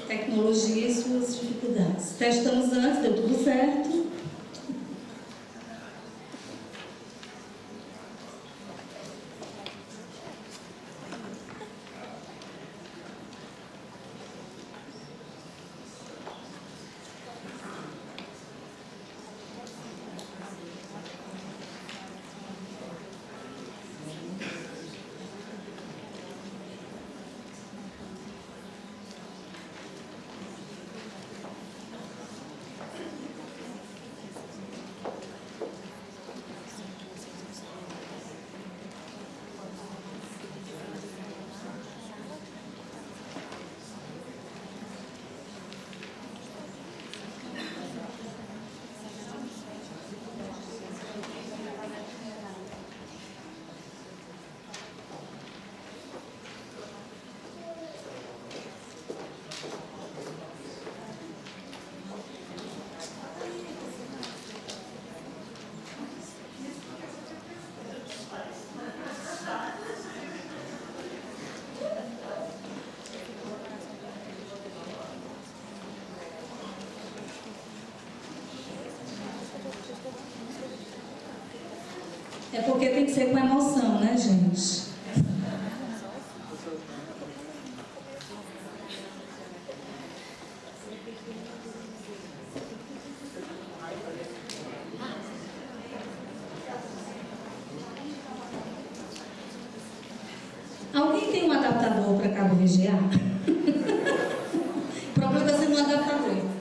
Tecnologia e suas dificuldades. Testamos antes, deu tudo certo. É porque tem que ser com emoção, né, gente? Alguém tem um adaptador para cabo VGA? O problema está sendo um adaptador.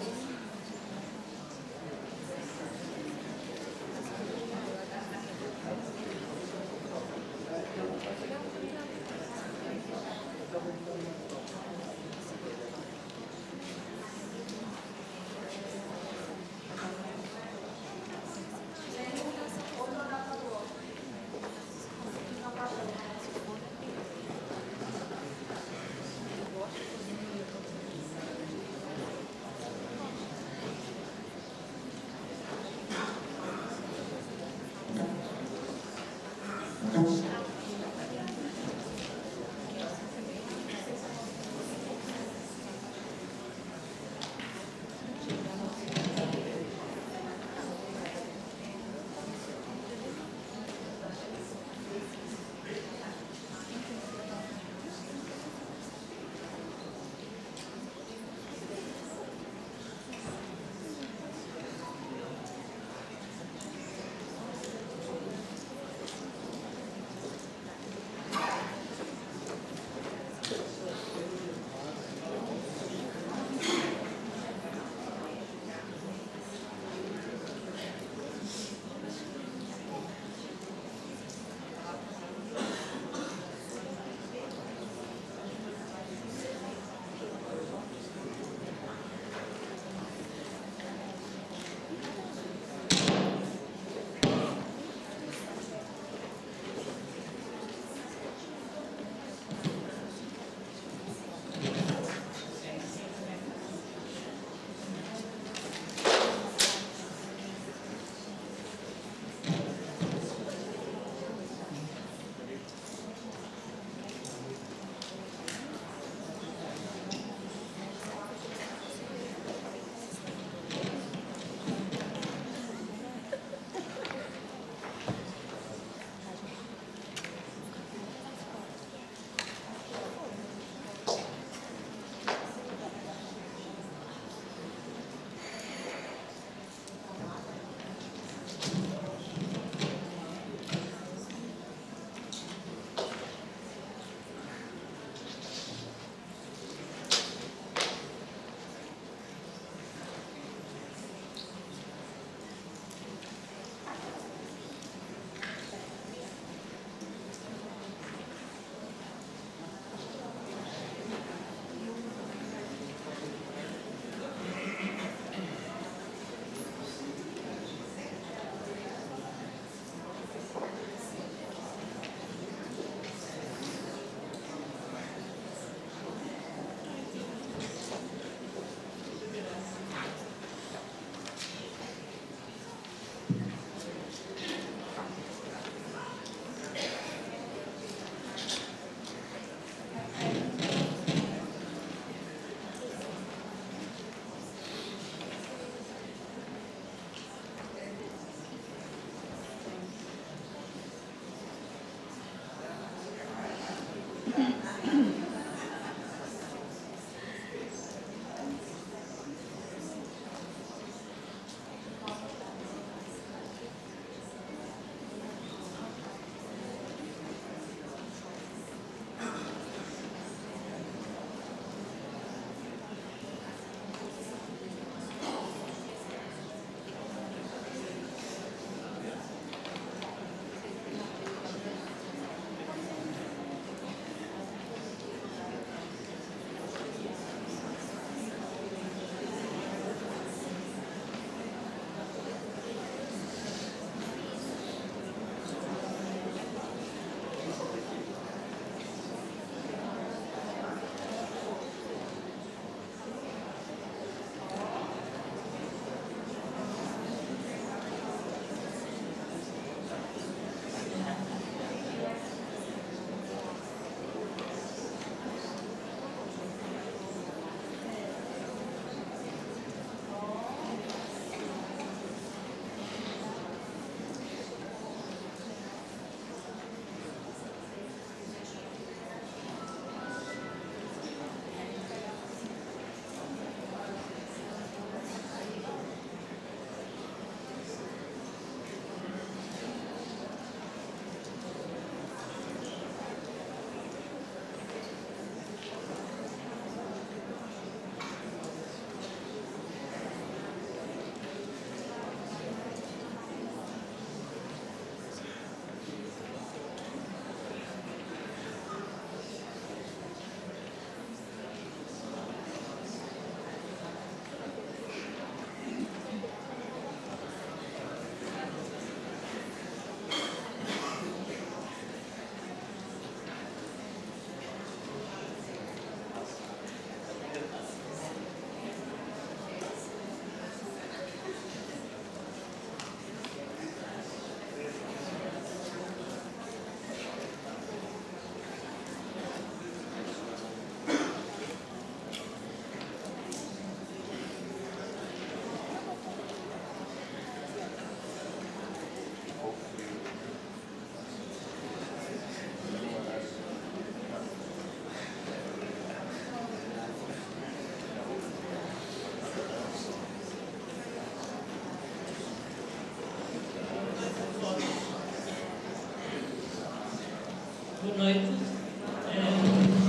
noite. Boa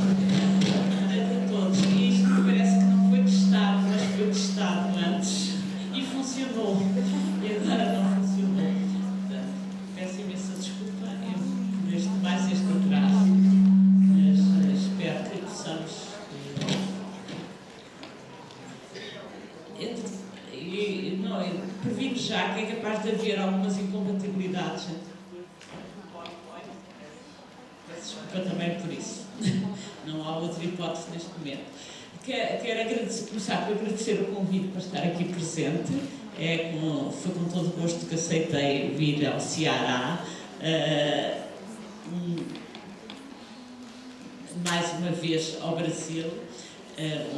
noite a todos. Isto parece que não foi testado, mas foi testado antes e funcionou. E agora não funcionou. Portanto, peço imensa desculpa por este mais este atraso, mas espero que possamos. Previmos já que é capaz de haver algumas incompatibilidades. Peço desculpa também por isso. Não há outra hipótese neste momento. Quero começar por agradecer o convite para estar aqui presente. Foi com todo o gosto que aceitei vir ao Ceará. Mais uma vez ao Brasil,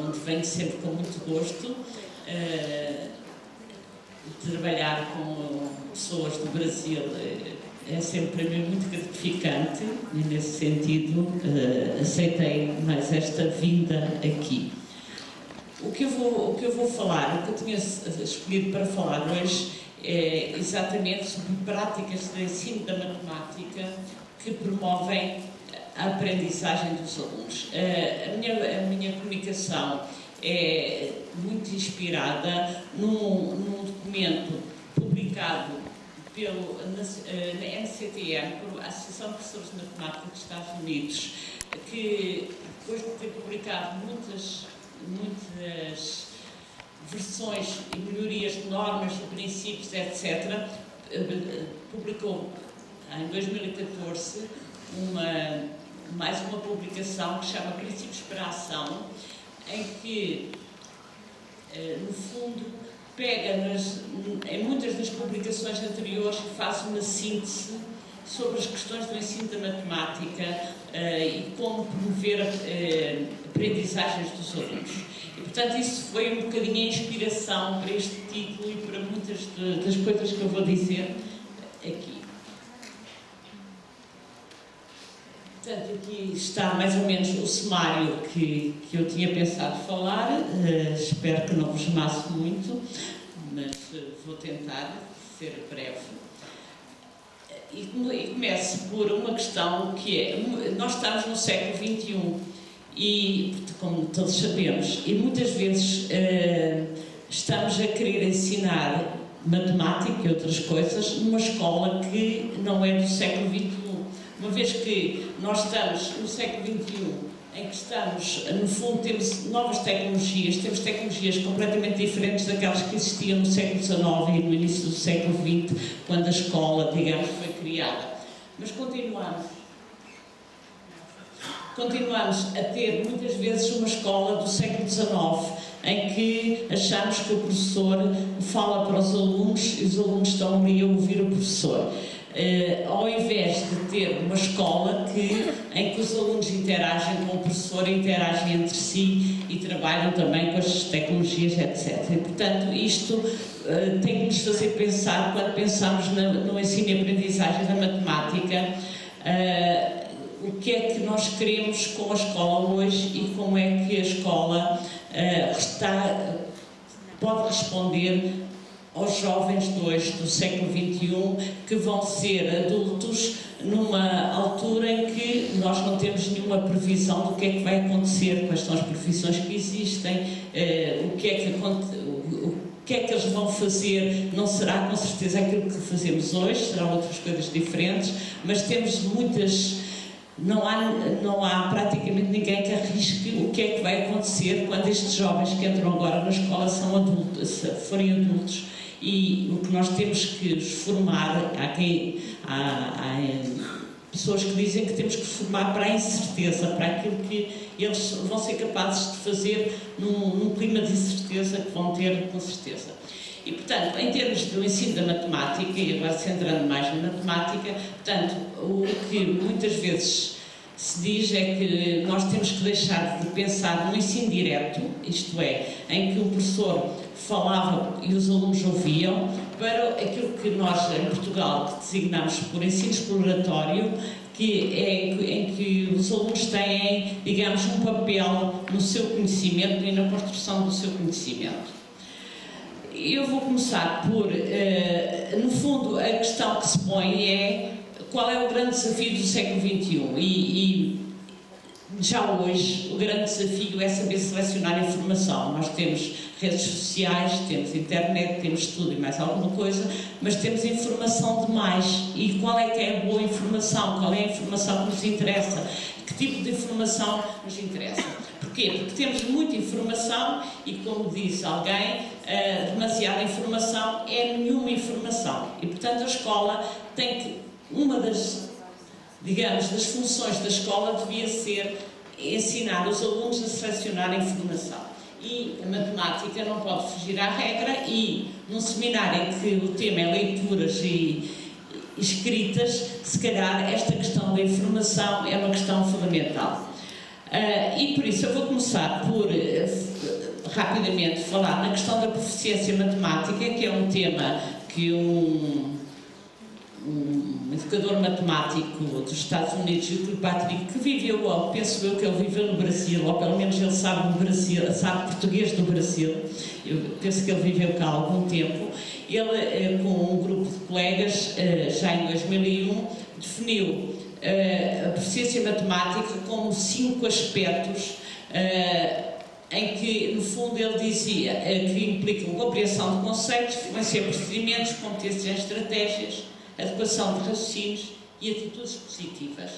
onde venho sempre com muito gosto. Trabalhar com pessoas do Brasil é sempre para mim muito gratificante e nesse sentido aceitei mais esta vinda aqui. O que eu vou falar, o que eu tinha escolhido para falar hoje é exatamente sobre práticas de ensino da matemática que promovem a aprendizagem dos alunos. A minha comunicação é muito inspirada num documento publicado na NCTM, por Associação de Professores de Matemática dos Estados Unidos, que depois de ter publicado muitas versões e melhorias de normas, de princípios, etc., publicou em 2014 mais uma publicação que se chama Princípios para a Ação, em que, no fundo, pega em muitas das publicações anteriores e faz uma síntese sobre as questões do ensino da matemática e como promover aprendizagens dos alunos. E, portanto, isso foi um bocadinho a inspiração para este título e para muitas das coisas que eu vou dizer aqui. Portanto, aqui está mais ou menos o sumário que eu tinha pensado falar. Espero que não vos masse muito, mas vou tentar ser breve. E começo por uma questão que é, nós estamos no século XXI e, como todos sabemos, e muitas vezes estamos a querer ensinar matemática e outras coisas numa escola que não é do século XXI. Uma vez que nós estamos no século XXI, em que estamos, no fundo, temos novas tecnologias, temos tecnologias completamente diferentes daquelas que existiam no século XIX e no início do século XX, quando a escola, digamos, foi criada. Mas continuamos a ter, muitas vezes, uma escola do século XIX, em que achamos que o professor fala para os alunos e os alunos estão ali a ouvir o professor. Ao invés de ter uma escola em que os alunos interagem com o professor, interagem entre si e trabalham também com as tecnologias, etc. E, portanto, isto tem que nos fazer pensar, quando pensamos no ensino e aprendizagem da matemática, o que é que nós queremos com a escola hoje e como é que a escola pode responder aos jovens de hoje, do século XXI, que vão ser adultos numa altura em que nós não temos nenhuma previsão do que é que vai acontecer, quais são as profissões que existem, o que é que eles vão fazer. Não será com certeza aquilo que fazemos hoje, serão outras coisas diferentes, mas temos muitas... Não há praticamente ninguém que arrisque o que é que vai acontecer quando estes jovens que entram agora na escola forem adultos. E o que nós temos que os formar, há pessoas que dizem que temos que formar para a incerteza, para aquilo que eles vão ser capazes de fazer num clima de incerteza que vão ter com certeza. E, portanto, em termos do ensino da matemática, e agora centrando mais na matemática, portanto, o que muitas vezes se diz é que nós temos que deixar de pensar no ensino direto, isto é, em que o professor falava e os alunos ouviam, para aquilo que nós em Portugal designamos por ensino exploratório, que é em que os alunos têm, digamos, um papel no seu conhecimento e na construção do seu conhecimento. Eu vou começar por, no fundo, a questão que se põe é qual é o grande desafio do século XXI? E já hoje o grande desafio é saber selecionar informação. Nós temos redes sociais, temos internet, temos tudo e mais alguma coisa, mas temos informação demais. E qual é que é a boa informação? Qual é a informação que nos interessa? Que tipo de informação nos interessa? Porquê? Porque temos muita informação e, como disse alguém, demasiada informação é nenhuma informação. E, portanto, a escola tem que... Uma das, digamos, das funções da escola devia ser ensinar os alunos a selecionar a informação. E a matemática não pode fugir à regra e, num seminário em que o tema é leituras e escritas, se calhar esta questão da informação é uma questão fundamental. E por isso eu vou começar por rapidamente falar na questão da proficiência matemática, que é um tema que um educador matemático dos Estados Unidos, o Kilpatrick, que viveu, penso eu que ele viveu no Brasil, ou pelo menos ele sabe português do Brasil, eu penso que ele viveu cá há algum tempo. Ele, com um grupo de colegas, já em 2001, definiu a proficiência matemática como 5 aspectos em que, no fundo, ele dizia que implicam compreensão de conceitos, fluência em procedimentos, competências em estratégias, adequação de raciocínios e atitudes positivas.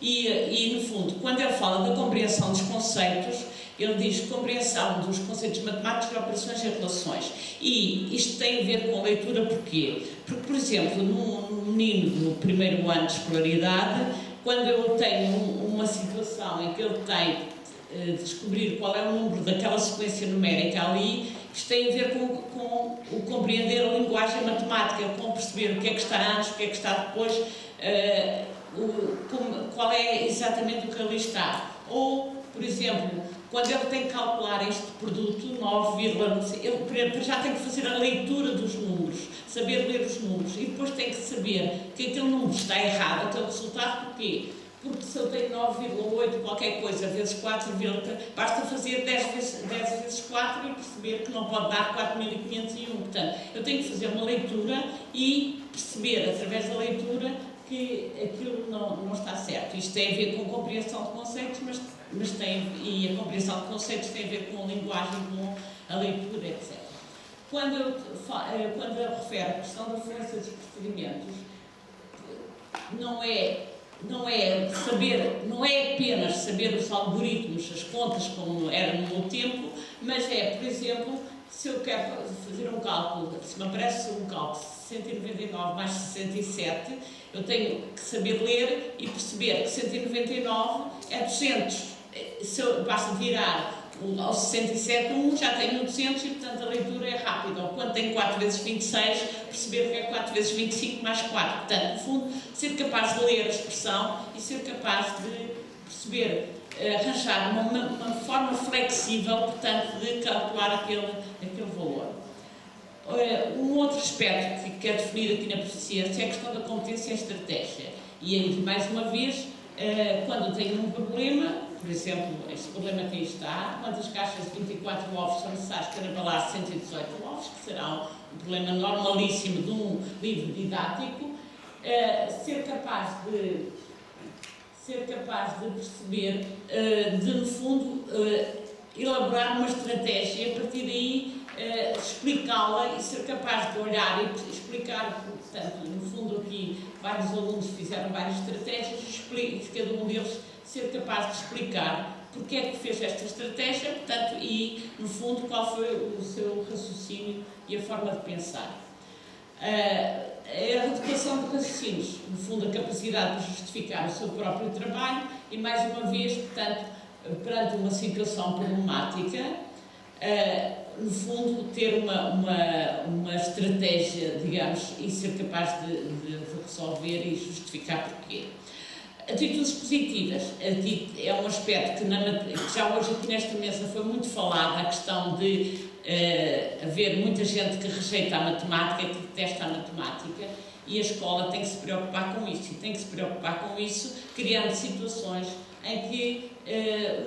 E, no fundo, quando ele fala da compreensão dos conceitos, ele diz compreensão dos conceitos matemáticos, operações e relações. E isto tem a ver com a leitura porquê? Porque, por exemplo, num menino do primeiro ano de escolaridade, quando eu tenho uma situação em que ele tem de descobrir qual é o número daquela sequência numérica ali, isto tem a ver com o compreender a linguagem matemática, com perceber o que é que está antes, o que é que está depois, qual é exatamente o que ali está. Ou, por exemplo, quando ele tem que calcular este produto, 9, ele já tem que fazer a leitura dos números, saber ler os números, e depois tem que saber que aquele número está errado, aquele resultado, porquê? Porque se eu tenho 9,8 qualquer coisa vezes 4, basta fazer 10 vezes 4 e perceber que não pode dar 4.501. Portanto, eu tenho que fazer uma leitura e perceber, através da leitura, que aquilo não está certo. Isto tem a ver com compreensão de conceitos, e a compreensão de conceitos tem a ver com a linguagem, com a leitura, etc. Quando eu refiro à questão da fluência dos procedimentos, não é apenas saber os algoritmos, as contas, como era no meu tempo, mas é, por exemplo, se eu quero fazer um cálculo, se me aparece um cálculo 199 mais 67, eu tenho que saber ler e perceber que 199 é 200. Basta virar ao 67, já tenho 200 e, portanto, a leitura é rápida. Ou quando tenho 4 vezes 26, perceber que é 4 vezes 25 mais 4. Portanto, no fundo, ser capaz de ler a expressão e ser capaz de perceber, arranjar uma forma flexível, portanto, de calcular aquele valor. Um outro aspecto que quero definir aqui na proficiência é a questão da competência e estratégia. E aí, mais uma vez, quando eu tenho um problema, por exemplo, este problema que aí está, quantas caixas de 24 ovos são necessárias para embalar 118 ovos, que será um problema normalíssimo de um livro didático, ser capaz de perceber, de, no fundo, elaborar uma estratégia e, a partir daí, explicá-la e ser capaz de olhar e explicar. Portanto, no fundo, aqui, vários alunos fizeram várias estratégias e cada um deles ser capaz de explicar porque é que fez esta estratégia, portanto, e, no fundo, qual foi o seu raciocínio e a forma de pensar. A adequação de raciocínios, no fundo, a capacidade de justificar o seu próprio trabalho e, mais uma vez, portanto, perante uma situação problemática, no fundo, ter uma estratégia, digamos, e ser capaz de resolver e justificar porquê. Atitudes positivas é um aspecto que já hoje aqui nesta mesa foi muito falado, a questão de haver muita gente que rejeita a matemática, que detesta a matemática, e a escola tem que se preocupar com isso, e tem que se preocupar com isso criando situações em que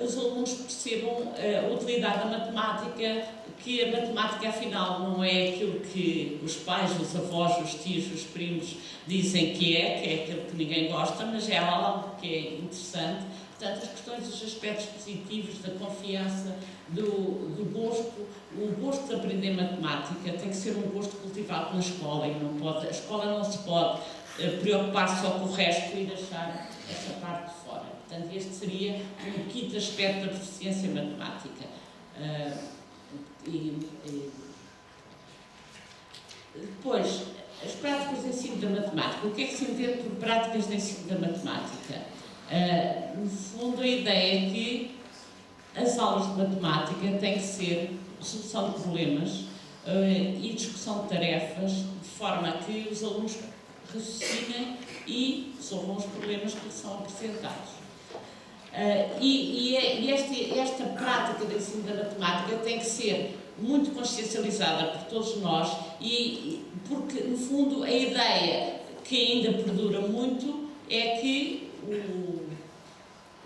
os alunos percebam a utilidade da matemática, que a matemática afinal não é aquilo que os pais, os avós, os tios, os primos dizem que é aquilo que ninguém gosta, mas é algo que é interessante. Portanto, as questões dos aspectos positivos, da confiança, do gosto, o gosto de aprender matemática tem que ser um gosto cultivado na escola e a escola não se pode preocupar só com o resto e deixar essa parte de fora. Portanto, este seria um quinto aspecto da proficiência matemática. Depois, as práticas de ensino da matemática. O que é que se entende por práticas de ensino da matemática? No fundo, a ideia é que as aulas de matemática têm que ser solução de problemas e discussão de tarefas, de forma a que os alunos raciocinem e resolvam os problemas que lhes são apresentados. Esta prática de ensino da matemática tem que ser muito consciencializada por todos nós, porque, no fundo, a ideia que ainda perdura muito é que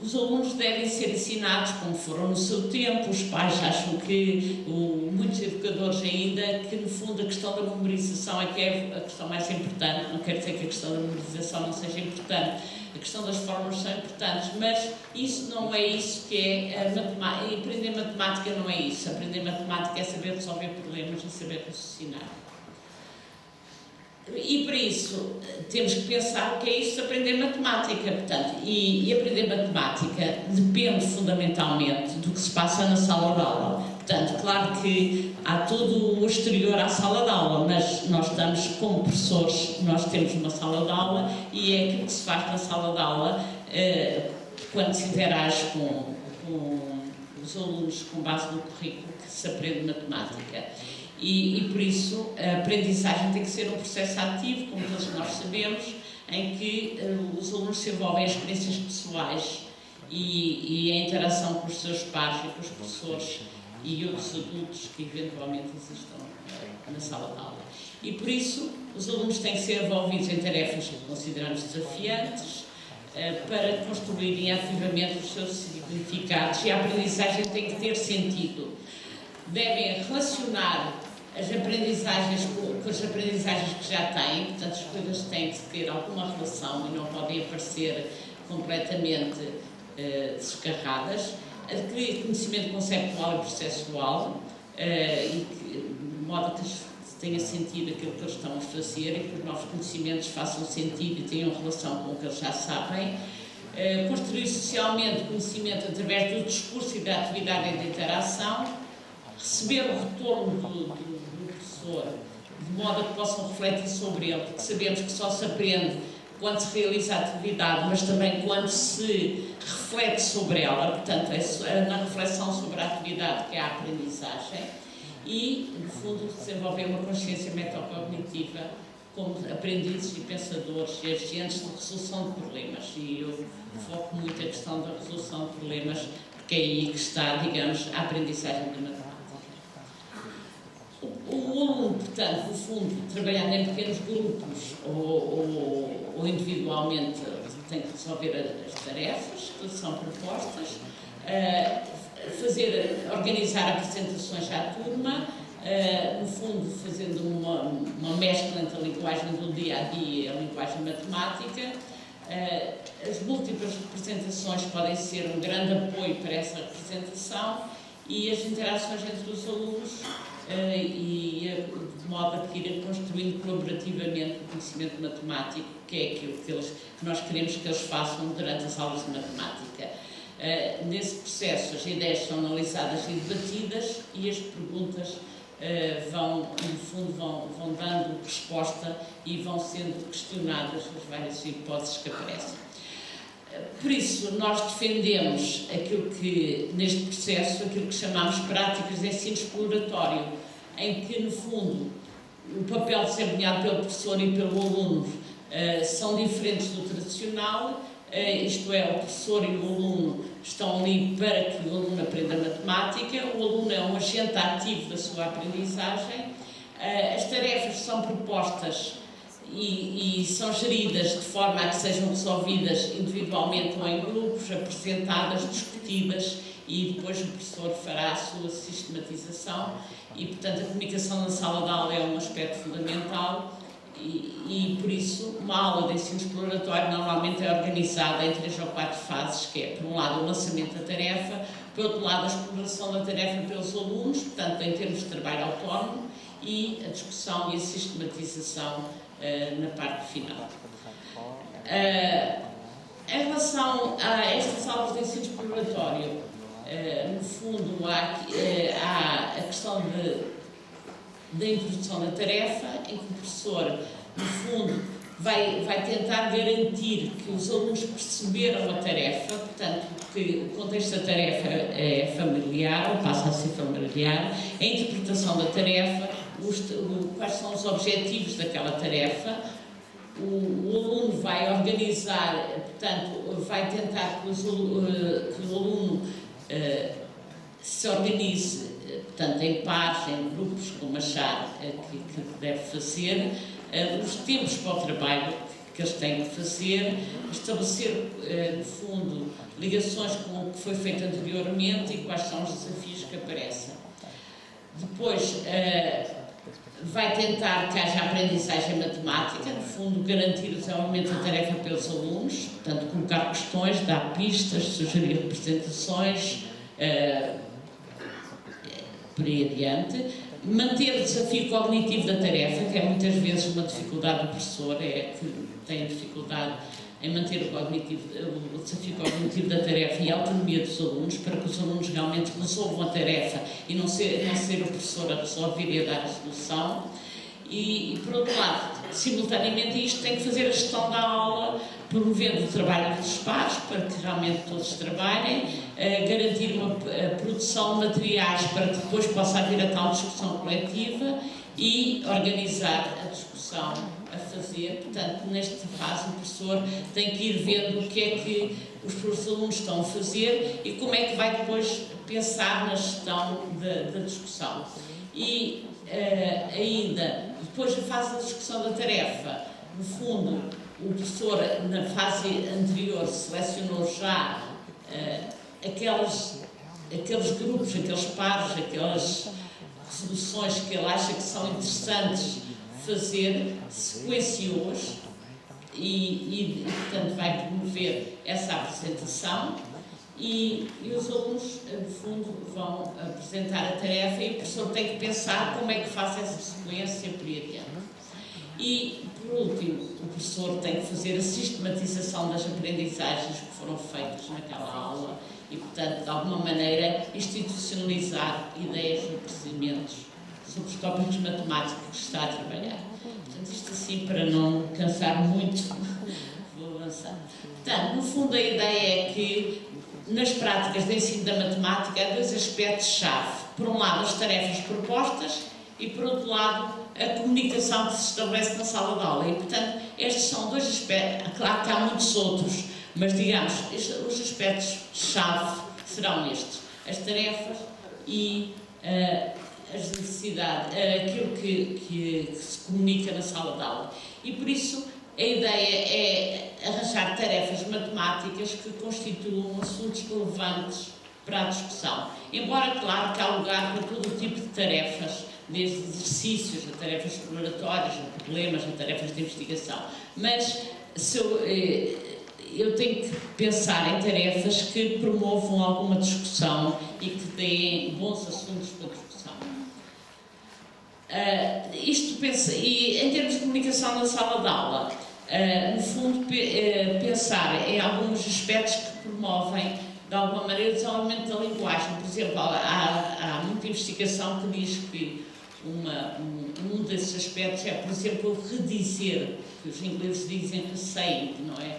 os alunos devem ser ensinados como foram no seu tempo. Os pais acham que, muitos educadores ainda, que no fundo a questão da memorização é que é a questão mais importante. Não quer dizer que a questão da memorização não seja importante, a questão das fórmulas são importantes, mas isso não é isso que é matemática. Aprender matemática não é isso. Aprender matemática é saber resolver problemas e saber raciocinar. E para isso temos que pensar o que é isso de aprender matemática, portanto, e aprender matemática depende fundamentalmente do que se passa na sala de aula. Portanto, claro que há todo o exterior à sala de aula, mas nós estamos como professores, nós temos uma sala de aula e é aquilo que se faz na sala de aula quando se interage com os alunos com base no currículo que se aprende matemática. E por isso a aprendizagem tem que ser um processo ativo, como todos nós sabemos, em que os alunos se envolvem em experiências pessoais e a interação com os seus pares e com os professores e outros adultos que eventualmente existam na sala de aula. E por isso os alunos têm que ser envolvidos em tarefas que consideramos desafiantes para construírem ativamente os seus significados, e a aprendizagem tem que ter sentido. Devem relacionar as aprendizagens com as aprendizagens que já têm, portanto as coisas têm que ter alguma relação e não podem aparecer completamente descarradas. Adquirir conhecimento conceptual e processual, de modo que tenha sentido aquilo que eles estão a fazer e que os novos conhecimentos façam sentido e tenham relação com o que eles já sabem. Construir socialmente conhecimento através do discurso e da atividade e da interação. Receber o retorno do professor, de modo a que possam refletir sobre ele, porque sabemos que só se aprende quando se realiza a atividade, mas também quando se reflete sobre ela. Portanto, é na reflexão sobre a atividade que há a aprendizagem e, no fundo, desenvolver uma consciência metacognitiva como aprendizes e pensadores e agentes de resolução de problemas. E eu foco muito a questão da resolução de problemas, porque é aí que está, digamos, a aprendizagem da matemática. O aluno, portanto, no fundo, trabalhando em pequenos grupos ou individualmente, tem que resolver as tarefas que são propostas, organizar apresentações à turma, no fundo, fazendo uma mescla entre a linguagem do dia-a-dia e a linguagem matemática. As múltiplas representações podem ser um grande apoio para essa representação e as interações entre os alunos de modo a irem construindo colaborativamente o conhecimento matemático, que é aquilo que nós queremos que eles façam durante as aulas de matemática. Nesse processo, as ideias são analisadas e debatidas e as perguntas no fundo, vão dando resposta e vão sendo questionadas as várias hipóteses que aparecem. Por isso, nós defendemos neste processo, aquilo que chamamos práticas de ensino exploratório, em que, no fundo, o papel desempenhado pelo professor e pelo aluno são diferentes do tradicional, isto é, o professor e o aluno estão ali para que o aluno aprenda matemática, o aluno é um agente ativo da sua aprendizagem, as tarefas são propostas e são geridas de forma a que sejam resolvidas individualmente ou em grupos, apresentadas, discutidas, e depois o professor fará a sua sistematização e, portanto, a comunicação na sala de aula é um aspecto fundamental e por isso, uma aula de ensino exploratório normalmente é organizada em 3 ou 4 fases, que é, por um lado, o lançamento da tarefa, por outro lado, a exploração da tarefa pelos alunos, portanto, em termos de trabalho autónomo, e a discussão e a sistematização na parte final. Em relação a estas aulas de ensino exploratório, no fundo, há a questão da introdução da tarefa, em que o professor, no fundo, vai tentar garantir que os alunos perceberam a tarefa, portanto, que o contexto da tarefa é familiar, ou passa a ser familiar, a interpretação da tarefa, quais são os objetivos daquela tarefa. O aluno vai organizar, portanto, vai tentar que o aluno se organize, portanto, em pares, em grupos, como achar que deve fazer, os tempos para o trabalho que eles têm que fazer, estabelecer, no fundo, ligações com o que foi feito anteriormente e quais são os desafios que aparecem. Depois, vai tentar que haja aprendizagem matemática, no fundo, garantir o desenvolvimento da tarefa pelos alunos, portanto, colocar questões, dar pistas, sugerir representações, por aí adiante. Manter o desafio cognitivo da tarefa, que é muitas vezes uma dificuldade do professor, é que tem dificuldade em manter o desafio cognitivo da tarefa e a autonomia dos alunos, para que os alunos realmente resolvam a tarefa e não ser o professor a resolver e a dar a solução. E por outro lado, simultaneamente isto tem que fazer a gestão da aula, promovendo o trabalho dos pares, para que realmente todos trabalhem, garantir uma produção de materiais para que depois possa haver a tal discussão coletiva e organizar a discussão a fazer. Portanto, nesta fase o professor tem que ir vendo o que é que os alunos estão a fazer e como é que vai depois pensar na gestão da discussão. E ainda, depois da fase da discussão da tarefa, no fundo, o professor, na fase anterior, selecionou já aqueles grupos, aqueles pares, aquelas resoluções que ele acha que são interessantes fazer, sequenciou-as e, portanto, vai promover essa apresentação e os alunos, no fundo, vão apresentar a tarefa e o professor tem que pensar como é que faz essa sequência por aí adiante. E, por último, o professor tem que fazer a sistematização das aprendizagens que foram feitas naquela aula e, portanto, de alguma maneira, institucionalizar ideias e procedimentos sobre os tópicos matemáticos que está a trabalhar. Portanto, isto assim, para não cansar muito, vou avançar. Portanto, no fundo, a ideia é que, nas práticas de ensino da matemática, há 2 aspectos-chave. Por um lado, as tarefas propostas e, por outro lado, a comunicação que se estabelece na sala de aula. E, portanto, estes são 2 aspectos. Claro que há muitos outros, mas, digamos, os aspectos-chave serão estes. As tarefas e as necessidades, aquilo que se comunica na sala de aula. E, por isso, a ideia é arranjar tarefas matemáticas que constituam assuntos relevantes para a discussão. Embora, claro, que há lugar para todo o tipo de tarefas, desde exercícios, a tarefas exploratórias, a problemas, a tarefas de investigação. Mas eu tenho que pensar em tarefas que promovam alguma discussão e que deem bons assuntos para a discussão. E em termos de comunicação na sala de aula, no fundo, pensar em alguns aspectos que promovem, de alguma maneira, o desenvolvimento da linguagem. Por exemplo, há muita investigação que diz que um desses aspectos é, por exemplo, o redizer, que os ingleses dizem saying, não é?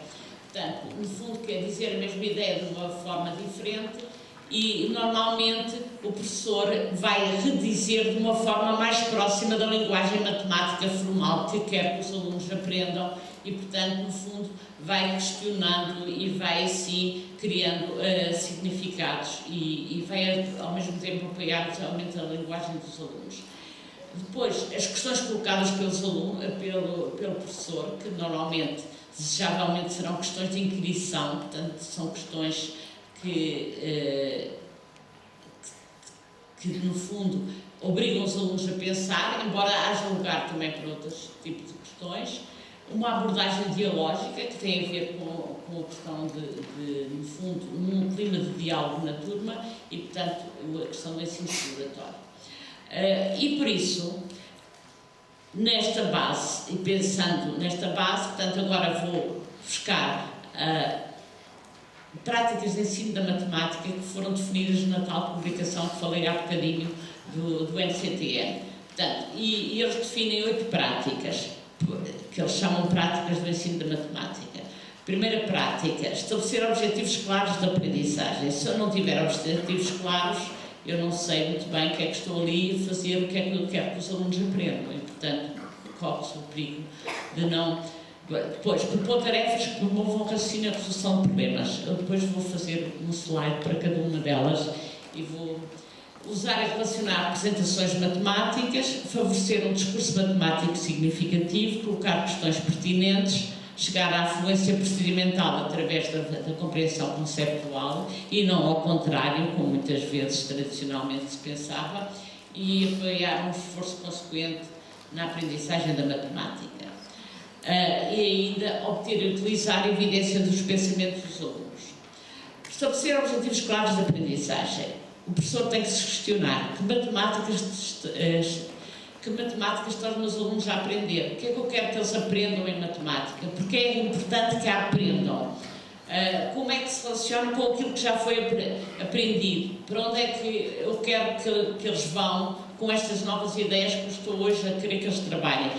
Portanto, no fundo, quer dizer a mesma ideia de uma forma diferente e, normalmente, o professor vai redizer de uma forma mais próxima da linguagem matemática formal que quer que os alunos aprendam e, portanto, no fundo, vai questionando e vai, assim, criando significados e vai, ao mesmo tempo, apoiar o desenvolvimento da linguagem dos alunos. Depois, as questões colocadas pelos alunos, pelo professor, que normalmente, desejavelmente, serão questões de inquirição, portanto, são questões que no fundo, obrigam os alunos a pensar, embora haja lugar também para outros tipos de questões. Uma abordagem dialógica, que tem a ver com a questão no fundo, num clima de diálogo na turma e, portanto, a questão do ensino exploratório. E por isso, nesta base, e pensando nesta base, portanto, agora vou buscar práticas de ensino da matemática que foram definidas na tal publicação que falei há bocadinho do NCTN. Portanto, e eles definem 8 práticas, que eles chamam práticas do ensino da matemática. Primeira prática, estabelecer objetivos claros de aprendizagem. Se eu não tiver objetivos claros, eu não sei muito bem o que é que estou ali a fazer, o que é que eu quero que os alunos aprendam. E, portanto, corre-se o perigo de não... Depois, propor tarefas que promovam o raciocínio e a resolução de problemas. Eu depois vou fazer um slide para cada uma delas e vou usar e relacionar apresentações matemáticas, favorecer um discurso matemático significativo, colocar questões pertinentes, chegar à fluência procedimental através da compreensão conceptual e não ao contrário, como muitas vezes tradicionalmente se pensava, e apoiar um esforço consequente na aprendizagem da matemática. E ainda obter e utilizar a evidência dos pensamentos dos alunos. Estabelecer objetivos claros de aprendizagem. O professor tem que se questionar que matemáticas tornam os alunos a aprender. O que é que eu quero que eles aprendam em matemática? Porque é importante que a aprendam. Como é que se relaciona com aquilo que já foi aprendido? Para onde é que eu quero que eles vão com estas novas ideias que eu estou hoje a querer que eles trabalhem?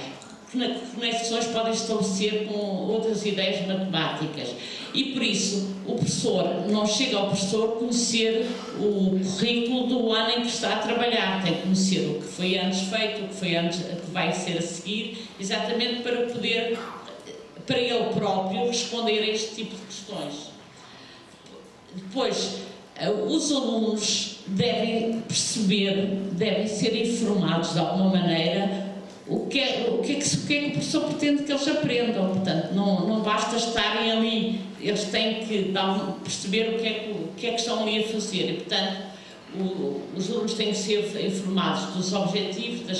Que conexões podem estabelecer com outras ideias matemáticas. E por isso, o professor não chega ao professor conhecer o currículo do ano em que está a trabalhar, tem que conhecer o que foi antes feito, o que foi antes, o que vai ser a seguir, exatamente para poder, para ele próprio, responder a este tipo de questões. Depois, os alunos devem perceber, devem ser informados de alguma maneira o que é que o professor pretende que eles aprendam. Portanto, não basta estarem ali, eles têm que perceber o que é que estão ali a fazer. E, portanto, os alunos têm que ser informados dos objetivos, das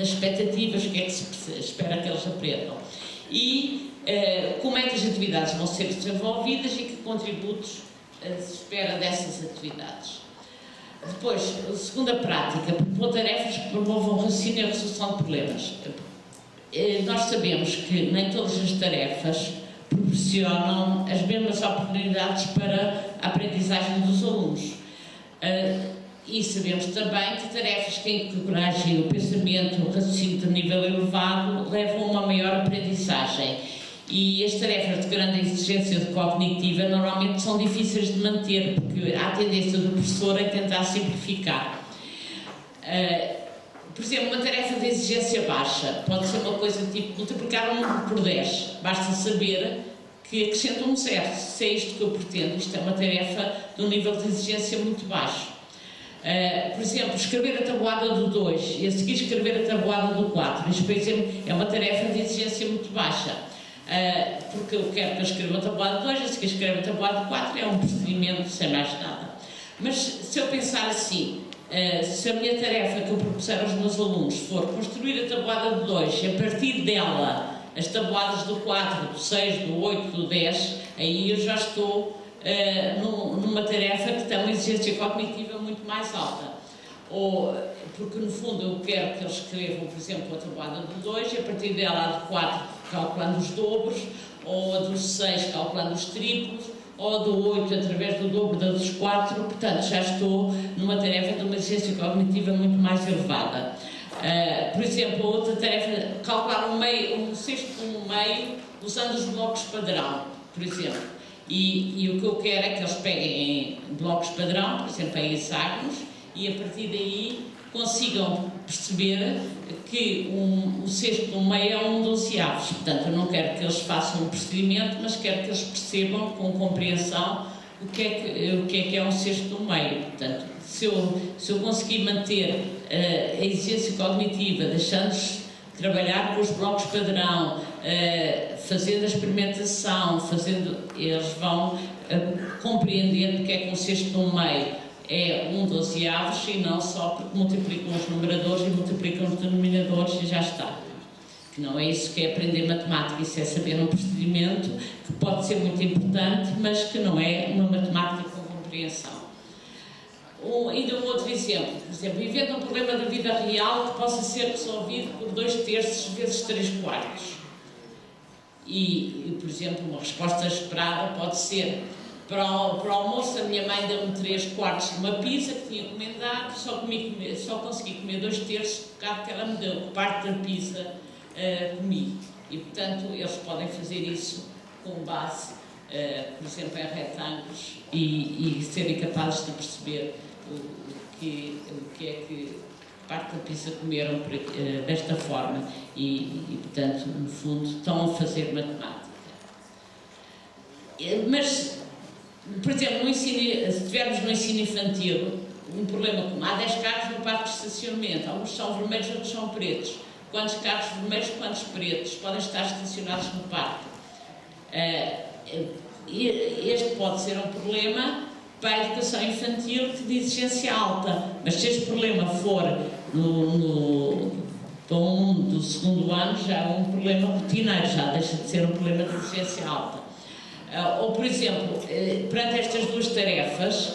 expectativas, o que é que se espera que eles aprendam. E como é que as atividades vão ser desenvolvidas e que contributos se espera dessas atividades. Depois, a segunda prática, propor tarefas que promovam o raciocínio e a resolução de problemas. Nós sabemos que nem todas as tarefas proporcionam as mesmas oportunidades para a aprendizagem dos alunos. E sabemos também que tarefas que encorajem o pensamento, o raciocínio de nível elevado, levam a uma maior aprendizagem. E as tarefas de grande exigência cognitiva normalmente são difíceis de manter, porque há a tendência do professor a tentar simplificar. Por exemplo, uma tarefa de exigência baixa pode ser uma coisa tipo multiplicar 1 por 10. Basta saber que acrescenta um 0. Se é isto que eu pretendo, isto é uma tarefa de um nível de exigência muito baixo. Por exemplo, escrever a tabuada do 2 e a seguir escrever a tabuada do 4. Isto, por exemplo, é uma tarefa de exigência muito baixa. Porque eu quero que eu escreva a tabuada 2, a seguir escreva a tabuada 4, é um procedimento sem mais nada. Mas se eu pensar assim, se a minha tarefa que eu propuser aos meus alunos for construir a tabuada do 2 e a partir dela as tabuadas do 4, do 6, do 8, do 10, aí eu já estou numa tarefa que tem uma exigência cognitiva muito mais alta. Ou, porque no fundo eu quero que eles escrevam, por exemplo, a tabuada do 2 e a partir dela a do 4 calculando os dobros, ou a do 6 calculando os triplos, ou a do 8 através do dobro da dos 4, portanto já estou numa tarefa de uma exigência cognitiva muito mais elevada. Por exemplo, outra tarefa, calcular um sexto com um meio usando os blocos padrão, por exemplo. E o que eu quero é que eles peguem em blocos padrão, por exemplo, em hexágonos, e a partir daí consigam perceber que um sexto com meio é um 12avos. Portanto, eu não quero que eles façam um procedimento, mas quero que eles percebam com compreensão o que é um sexto do meio. Portanto, se eu conseguir manter a exigência cognitiva, deixando-os trabalhar com os blocos padrão, fazendo a experimentação, eles vão compreender porque é que um cesto no meio é um 12avos e não só porque multiplicam os numeradores e multiplicam os denominadores e já está. Que não é isso que é aprender matemática, isso é saber um procedimento que pode ser muito importante, mas que não é uma matemática com compreensão. Ainda um outro exemplo, por exemplo, inventa um problema da vida real que possa ser resolvido por 2/3 vezes 3/4. E, por exemplo, uma resposta esperada pode ser: para o almoço a minha mãe deu-me 3/4 de uma pizza que tinha encomendado, só consegui comer 2/3 do bocado que ela me deu, que parte da pizza comi. E, portanto, eles podem fazer isso com base, por exemplo, em retângulos e serem capazes de perceber o que é que parte da pizza comeram desta forma e, portanto, no fundo, estão a fazer matemática. Mas, por exemplo, se estivermos no ensino infantil, um problema como há 10 carros no parque de estacionamento, alguns são vermelhos, outros são pretos. Quantos carros vermelhos, quantos pretos podem estar estacionados no parque? Este pode ser um problema para a educação infantil de exigência alta, mas se este problema for para um do segundo ano, já é um problema rotineiro, já deixa de ser um problema de exigência alta. Ou, por exemplo, perante estas duas tarefas,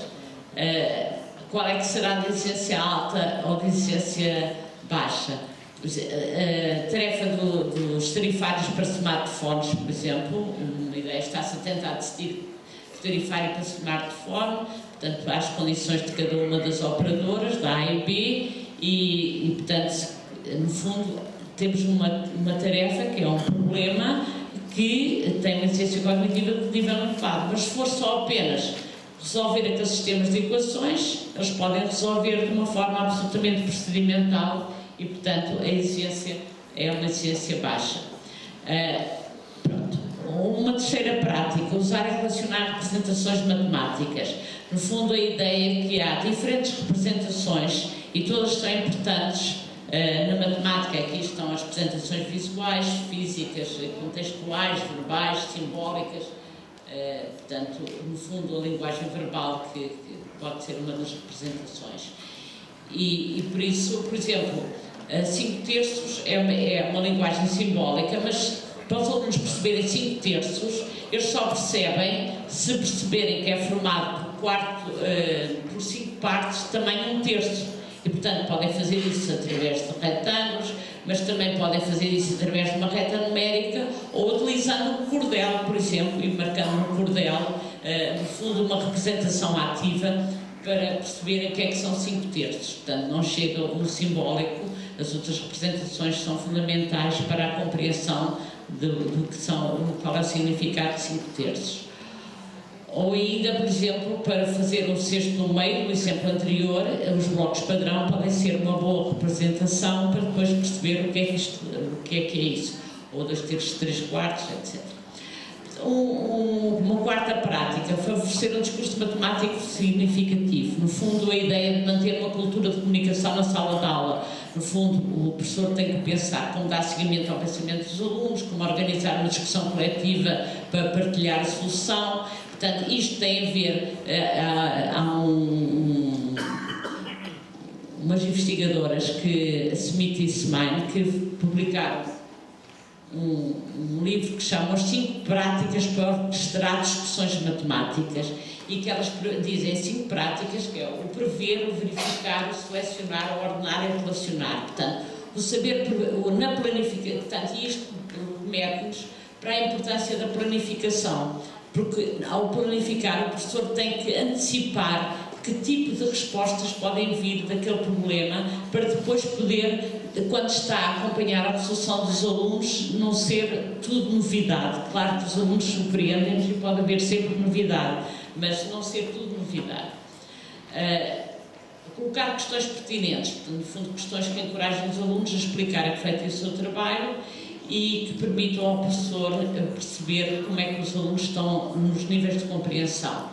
qual é que será de exigência alta ou de exigência baixa? A tarefa dos tarifários para smartphones, por exemplo, uma ideia está-se a tentar decidir que tarifário para smartphone, portanto, há as condições de cada uma das operadoras, da A e B, e portanto, no fundo, temos uma tarefa que é um problema que tem uma exigência cognitiva de nível elevado, mas se for só apenas resolver aqueles sistemas de equações, eles podem resolver de uma forma absolutamente procedimental e, portanto, a exigência é uma exigência baixa. Pronto. Uma terceira prática, usar e relacionar representações matemáticas. No fundo, a ideia é que há diferentes representações e todas são importantes na matemática. Aqui estão as representações visuais, físicas, contextuais, verbais, simbólicas. Portanto, no fundo, a linguagem verbal que pode ser uma das representações. E por isso, por exemplo, 5/3 é uma linguagem simbólica, mas para os alunos perceberem 5/3, eles só percebem se perceberem que é formado por 5 partes, tamanho 1/3. E, portanto, podem fazer isso através de retângulos, mas também podem fazer isso através de uma reta numérica ou utilizando um cordel, por exemplo, e marcando no cordel, no fundo, uma representação ativa para perceberem o que é que são 5/3. Portanto, não chega o simbólico, as outras representações são fundamentais para a compreensão qual é o significado de 5/3. Ou ainda, por exemplo, para fazer um cesto no meio, no exemplo anterior, os blocos padrão podem ser uma boa representação para depois perceber o que é isso. Ou 2/3, 3/4, etc. Uma quarta prática, favorecer um discurso matemático significativo. No fundo, a ideia de manter uma cultura de comunicação na sala de aula. No fundo, o professor tem que pensar como dar seguimento ao pensamento dos alunos, como organizar uma discussão coletiva para partilhar a solução. Portanto, isto tem a ver, há umas investigadoras, Smith e Smine, que publicaram um livro que chama As 5 Práticas para Orquestrar Discussões Matemáticas, e que elas dizem 5 práticas, que é o prever, o verificar, o selecionar, o ordenar e o relacionar. Portanto, o saber na planificação, portanto, isto remete-nos para a importância da planificação, porque ao planificar o professor tem que antecipar que tipo de respostas podem vir daquele problema para depois poder, quando está a acompanhar a resolução dos alunos, não ser tudo novidade. Claro que os alunos surpreendem-nos e pode haver sempre novidade, mas não ser tudo novidade. Colocar questões pertinentes, portanto, no fundo, questões que encorajem os alunos a explicar a que feito o seu trabalho e que permitam ao professor perceber como é que os alunos estão nos níveis de compreensão.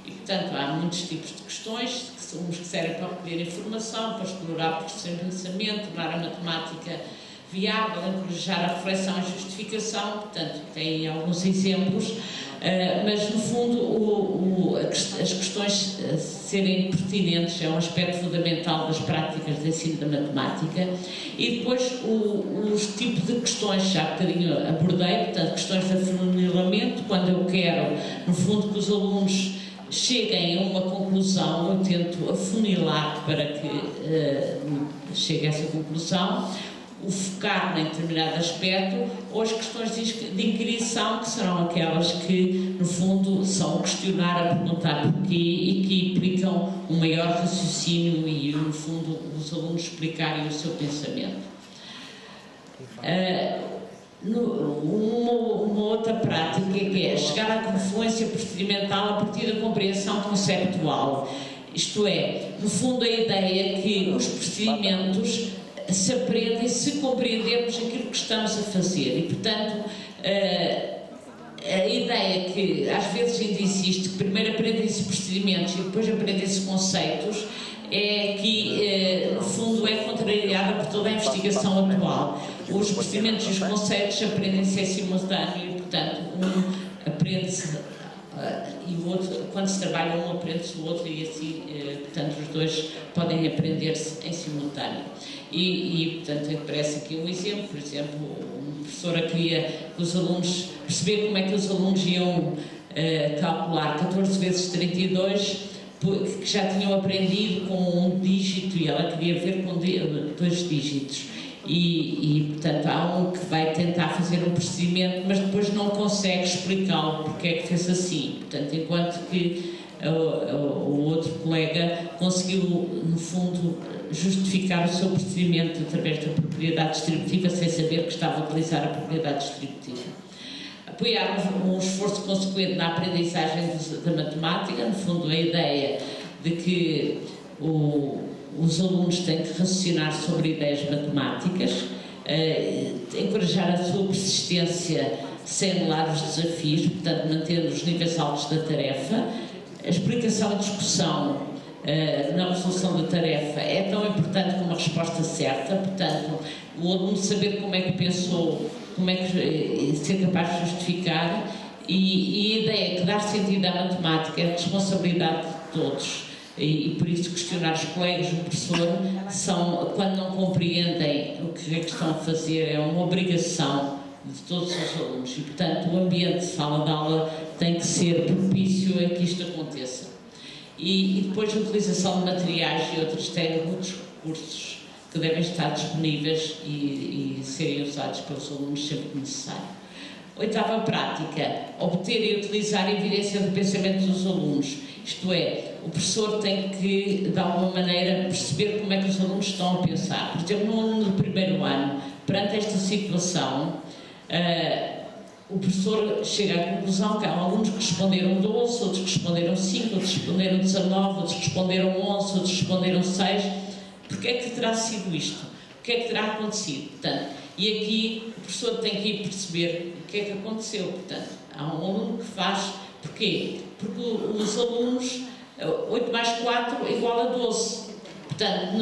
E, portanto, há muitos tipos de questões que uns que servem para recolher informação, para explorar processos de pensamento, tornar a matemática viável, encorajar a reflexão e justificação, portanto, tem alguns exemplos, mas no fundo as questões serem pertinentes é um aspecto fundamental das práticas de ensino da matemática. E depois os tipos de questões, já há bocadinho abordei, portanto, questões de afunilamento, quando eu quero, no fundo, que os alunos cheguem a uma conclusão, eu tento afunilar para que chegue a essa conclusão, o focar em determinado aspecto, ou as questões de inquirição, que serão aquelas que, no fundo, são questionar, a perguntar porquê e que implicam um maior raciocínio e, no fundo, os alunos explicarem o seu pensamento. Uma outra prática que é chegar à confluência procedimental a partir da compreensão conceptual. Isto é, no fundo, a ideia é que os procedimentos se aprendem se compreendermos aquilo que estamos a fazer e, portanto, a ideia que às vezes ainda existe, que primeiro aprendem-se procedimentos e depois aprendem-se conceitos, é que, no fundo, é contrariada por toda a investigação atual. Os procedimentos e os conceitos aprendem-se em simultâneo e, portanto, um aprende-se e o outro, quando se trabalha um aprende-se o outro e assim, portanto, os dois podem aprender-se em simultâneo. Portanto, aparece aqui um exemplo, por exemplo, uma professora queria que os alunos, perceber como é que os alunos iam calcular 14 vezes 32, que já tinham aprendido com um dígito e ela queria ver com 2 dígitos. Portanto, há um que vai tentar fazer um procedimento, mas depois não consegue explicá-lo porque é que fez assim. Portanto, enquanto que o outro colega conseguiu, no fundo, justificar o seu procedimento através da propriedade distributiva sem saber que estava a utilizar a propriedade distributiva. Apoiar um esforço consequente na aprendizagem da matemática, no fundo, a ideia de que os alunos têm que raciocinar sobre ideias matemáticas, encorajar a sua persistência sem anular os desafios, portanto, mantendo os níveis altos da tarefa. A explicação e discussão na resolução da tarefa é tão importante como a resposta certa, portanto, o aluno saber como é que pensou, como é que ser capaz de justificar, e a ideia é que dar sentido à matemática é a responsabilidade de todos. E por isso questionar os colegas, o professor, quando não compreendem o que é que estão a fazer, é uma obrigação de todos os alunos e, portanto, o ambiente de sala de aula tem que ser propício a que isto aconteça. E depois a utilização de materiais e outros recursos que devem estar disponíveis e serem usados pelos alunos sempre que necessário. Oitava prática, obter e utilizar a evidência do pensamento dos alunos. Isto é, o professor tem que, de alguma maneira, perceber como é que os alunos estão a pensar. Por exemplo, no aluno do primeiro ano, perante esta situação, o professor chega à conclusão que há alunos que responderam 12, outros que responderam 5, outros que responderam 19, outros que responderam 11, outros que responderam 6. Porquê é que terá sido isto? O que é que terá acontecido? Portanto, e aqui o professor tem que ir perceber o que é que aconteceu. Portanto, há um aluno que faz. Porquê? Porque os alunos, 8 mais 4 igual a 12. Portanto,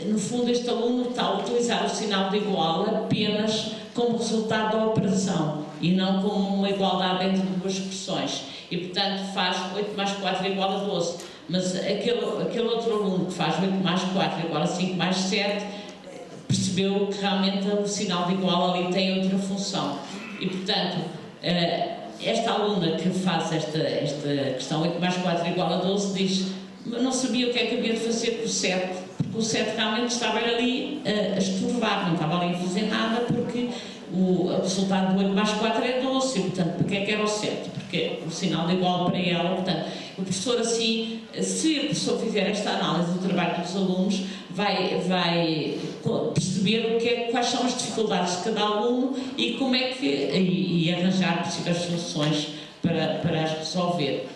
no fundo, este aluno está a utilizar o sinal de igual apenas como resultado da operação e não como uma igualdade entre duas expressões. E, portanto, faz 8 mais 4 igual a 12. Mas aquele outro aluno que faz 8 mais 4 igual a 5 mais 7 percebeu que realmente o sinal de igual ali tem outra função. E, portanto, esta aluna que faz esta questão 8 mais 4 igual a 12 diz: não sabia o que é que havia de fazer com o 7, porque o 7 realmente estava ali a estorvar, não estava ali a fazer nada, porque o resultado do 8 mais 4 é 12, e, portanto, porque é que era o 7? Porque o sinal de igual para ela, portanto, o professor assim, se o professor fizer esta análise do trabalho dos alunos, vai perceber quais são as dificuldades de cada aluno e como é que, e arranjar possíveis soluções para as resolver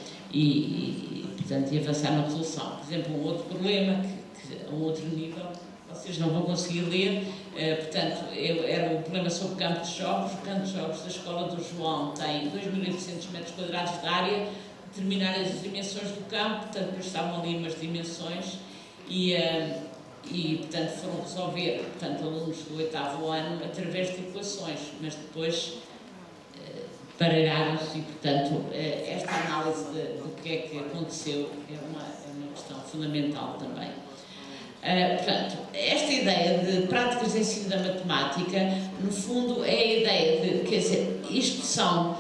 portanto, e avançar na resolução. Por exemplo, um outro problema, a um outro nível, vocês não vão conseguir ler, portanto, era o problema sobre o campo de jogos. O campo de jogos da Escola do João tem 2.800 metros quadrados de área, determinar as dimensões do campo, portanto, depois estavam ali umas dimensões e portanto, foram resolver, portanto, alunos do 8º ano através de equações, mas depois baralharam-se e, portanto, esta análise do que é que aconteceu é uma questão fundamental também. Portanto, esta ideia de práticas de ensino da matemática, no fundo, é a ideia de, quer dizer, isto são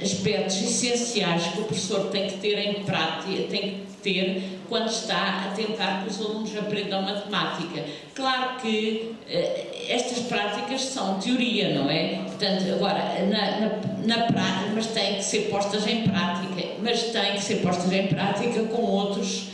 aspectos essenciais que o professor tem que ter em prática, tem que ter quando está a tentar que os alunos aprendam matemática. Claro que estas práticas são teoria, não é? Portanto, agora, mas têm que ser postas em prática, com outros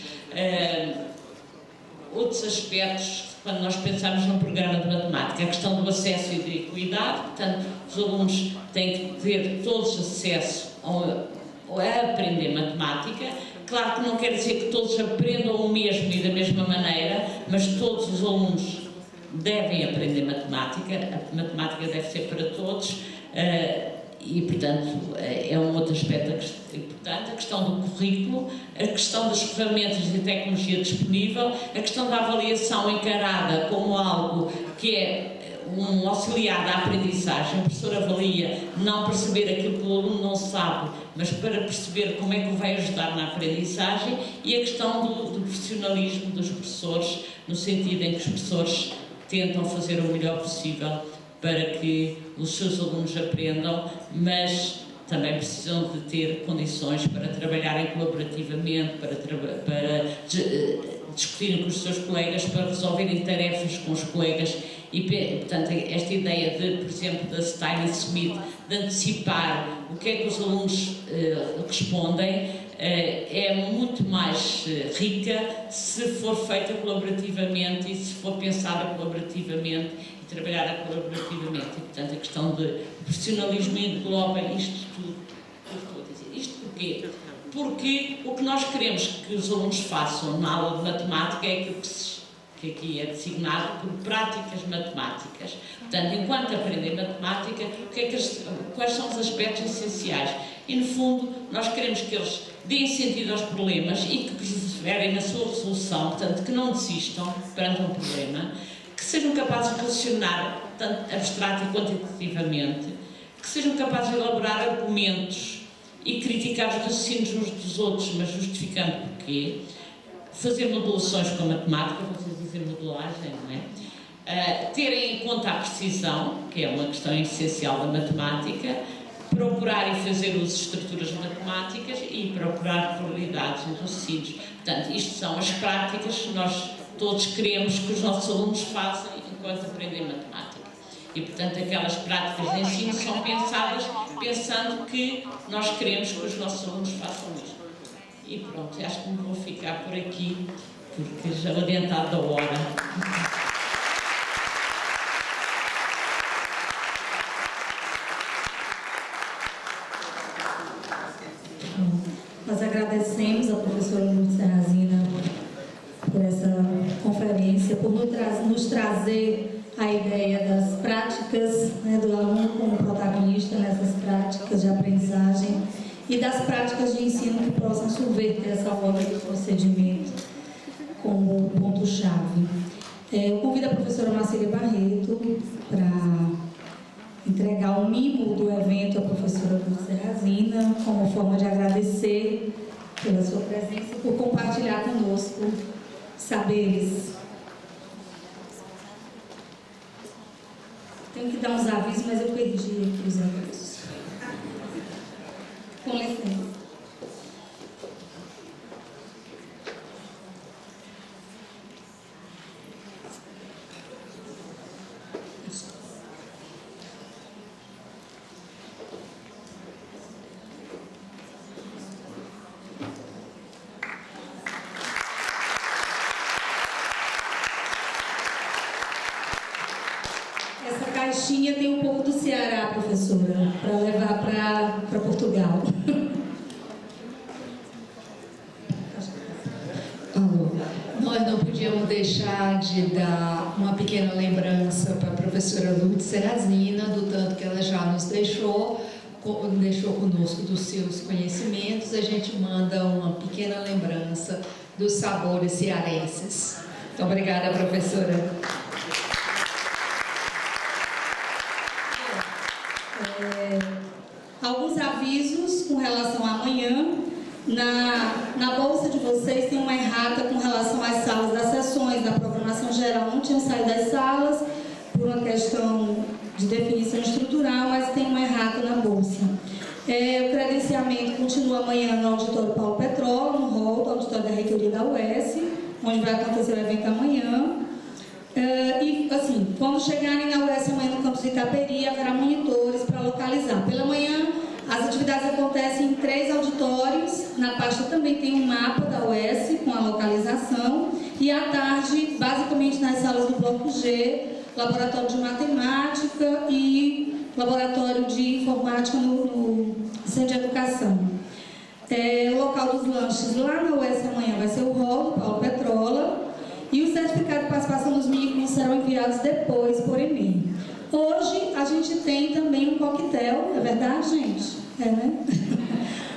aspectos, quando nós pensamos num programa de matemática. A questão do acesso e da equidade, portanto, os alunos têm que ter todos acesso a aprender matemática. Claro que não quer dizer que todos aprendam o mesmo e da mesma maneira, mas todos os alunos devem aprender matemática, a matemática deve ser para todos, e, portanto, é um outro aspecto importante. A questão do currículo, a questão das ferramentas de tecnologia disponível, a questão da avaliação encarada como algo que é um auxiliar da aprendizagem. O professor avalia não perceber aquilo que o aluno não sabe, mas para perceber como é que o vai ajudar na aprendizagem, e a questão do profissionalismo dos professores, no sentido em que os professores tentam fazer o melhor possível para que os seus alunos aprendam, mas também precisam de ter condições para trabalharem colaborativamente, para discutirem com os seus colegas, para resolverem tarefas com os colegas. E, portanto, esta ideia de, por exemplo, da Stein e Smith, de antecipar o que é que os alunos respondem, é muito mais rica se for feita colaborativamente e se for pensada colaborativamente e trabalhada colaborativamente. E, portanto, a questão de profissionalismo engloba isto tudo. Isto porquê? Porque o que nós queremos que os alunos façam na aula de matemática é aquilo que aqui é designado por práticas matemáticas. Portanto, enquanto aprendem matemática, quais são os aspectos essenciais? E, no fundo, nós queremos que eles deem sentido aos problemas e que perseverem na sua resolução, portanto, que não desistam perante um problema, que sejam capazes de relacionar, tanto abstrato e quantitativamente, que sejam capazes de elaborar argumentos e criticar os raciocínios uns dos outros, mas justificando porquê, fazer modulações com a matemática, vocês dizem modelagem, não é? Terem em conta a precisão, que é uma questão essencial da matemática, procurar e fazer uso de estruturas matemáticas e procurar probabilidades nos raciocínios. Portanto, isto são as práticas que nós todos queremos que os nossos alunos façam enquanto aprendem matemática. E, portanto, aquelas práticas de ensino são pensadas pensando que nós queremos que os nossos alunos façam isto. E pronto, acho que me vou ficar por aqui, porque já adiantado da hora. Nós agradecemos à professora Lourdes Serrazina por essa conferência, por nos trazer a ideia das práticas, né, do aluno como protagonista nessas práticas de aprendizagem e das práticas de ensino que possam subverter essa ordem do procedimento como ponto-chave. Eu convido a professora Marcília Barreto para entregar o mimo do evento à professora Lourdes Serrazina, como forma de agradecer pela sua presença e por compartilhar conosco saberes. Tenho que dar uns avisos, mas eu perdi aqui os avisos. Com licença. Essa caixinha tem um pouco do Ceará, professora, para levar para Portugal. Nós não podíamos deixar de dar uma pequena lembrança para a professora Lourdes Serrazina, do tanto que ela já nos deixou, deixou conosco dos seus conhecimentos, a gente manda uma pequena lembrança dos sabores cearenses. Então, obrigada, professora. Alguns avisos com relação a amanhã. Na bolsa de vocês tem uma errata com relação às salas das sessões, da programação geral. Não tinham saído das salas por uma questão de definição estrutural, mas tem uma errata na bolsa. O credenciamento continua amanhã no auditório Paulo Petróleo, no hall do auditório da reitoria da UES, onde vai acontecer o evento amanhã. E, assim, quando chegarem na UES amanhã no campus de Itaperi, haverá monitores para localizar. Pela manhã, as atividades acontecem em 3 auditórios. Na pasta também tem um mapa da UES com a localização. E à tarde, basicamente nas salas do Bloco G, laboratório de matemática e laboratório de informática no Centro de Educação. O local dos lanches lá na UES amanhã vai ser o hall do Paulo Petrola. E o certificado de participação dos micros serão enviados depois por e-mail. Hoje a gente tem também um coquetel, é verdade, gente? Né?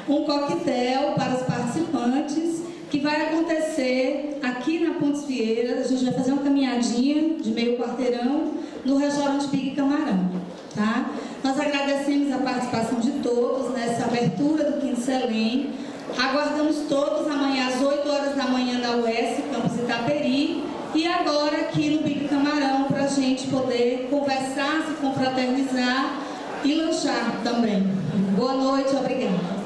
Um coquetel para os participantes que vai acontecer aqui na Pontes Vieira. A gente vai fazer uma caminhadinha de meio quarteirão no restaurante Big Camarão. Tá? Nós agradecemos a participação de todos nessa abertura do Quinto Selem. Aguardamos todos amanhã às 8 horas da manhã na UES, campus Itaperi, e agora aqui no Big Camarão para a gente poder conversar, se confraternizar e lanchar também. Boa noite, obrigada.